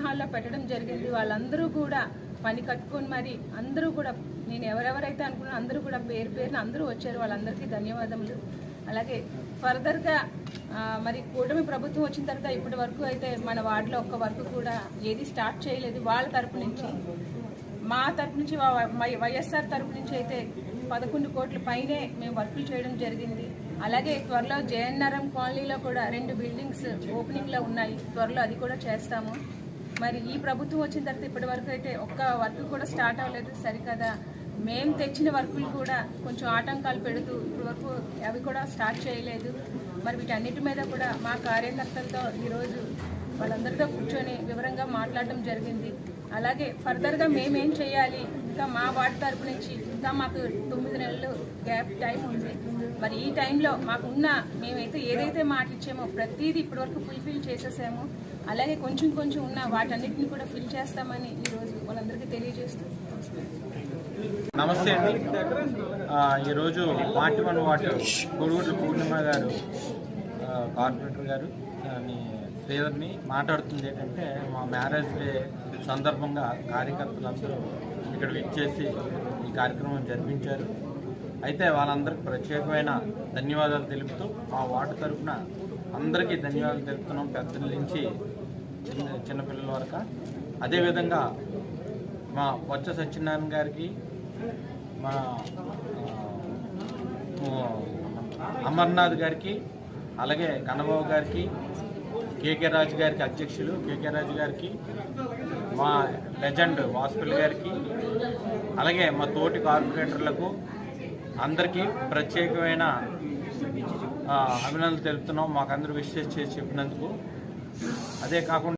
హాల్లో పెట్టడం జరిగింది. వాళ్ళందరూ కూడా పని కట్టుకొని మరి అందరూ కూడా నేను ఎవరెవరైతే అనుకున్నా అందరూ కూడా పేరు పేరున అందరూ వచ్చారు. వాళ్ళందరికీ ధన్యవాదములు. అలాగే ఫర్దర్గా మరి కూటమి ప్రభుత్వం వచ్చిన తర్వాత ఇప్పటి వరకు అయితే మన వార్డులో ఒక్క వర్క్ కూడా ఏది స్టార్ట్ చేయలేదు. వాళ్ళ తరపు నుంచి మా తరపు నుంచి వైఎస్ఆర్ తరపు నుంచి అయితే 11 కోట్ల పైనే మేము వర్కులు చేయడం జరిగింది. అలాగే త్వరలో జేఎన్ఆర్ఎం కాలనీలో కూడా 2 బిల్డింగ్స్ ఓపెనింగ్లో ఉన్నాయి. త్వరలో అది కూడా చేస్తాము. మరి ఈ ప్రభుత్వం వచ్చిన తర్వాత ఇప్పటి వరకు అయితే ఒక్క వర్క్ కూడా స్టార్ట్ అవ్వలేదు. సరికదా మేము తెచ్చిన వర్కులు కూడా కొంచెం ఆటంకాలు పెడుతూ ఇప్పటి వరకు అవి కూడా స్టార్ట్ చేయలేదు. మరి వీటన్నిటి మీద కూడా మా కార్యకర్తలతో ఈరోజు వాళ్ళందరితో కూర్చొని వివరంగా మాట్లాడడం జరిగింది. అలాగే ఫర్దర్గా మేమేం చేయాలి, ఇంకా మా వార్డు తరపు నుంచి ఇంకా మాకు 9 నెలలు గ్యాప్ టైం ఉంది. మరి ఈ టైంలో మాకున్న మేమైతే ఏదైతే మాట ఇచ్చామో ప్రతిదీ ఇప్పటివరకు ఫుల్ఫిల్ చేసేసాము. అలాగే కొంచెం కొంచెం ఉన్న వాటన్నిటిని కూడా ఫిల్ చేస్తామని ఈరోజు వాళ్ళందరికీ తెలియజేస్తూ నమస్తే అండి. ఈరోజు పార్టీ 1 వార్డు కొడుగుడ్ల పూర్ణిమ గారు కార్పొరేటర్ గారు శ్రీధర్ని మాట్లాడుతుంది ఏంటంటే మా మ్యారేజ్ డే సందర్భంగా కార్యకర్తలందరూ ఇక్కడ విచ్చేసి ఈ కార్యక్రమం జరిపించారు. అయితే వాళ్ళందరికీ ప్రత్యేకమైన ధన్యవాదాలు తెలుపుతూ మా వార్డు తరఫున అందరికీ ధన్యవాదాలు తెలుపుతున్నాం, పెద్దల నుంచి చిన్నపిల్లల వరకు. అదేవిధంగా మా బొత్స సత్యనారాయణ గారికి, మా అమర్నాథ్ గారికి, అలాగే కన్నబాబు గారికి, కేకే రాజు గారికి అధ్యక్షులు కేకే రాజు గారికి, మా లెజెండ్ వాసుపల్లి గారికి, అలాగే మా తోటి కార్పొరేటర్లకు అందరికీ ప్రత్యేకమైన అభినందనలు తెలుపుతున్నాం. మాకందరూ విష్ చేసి చెప్పినందుకు. అదే కాకుండా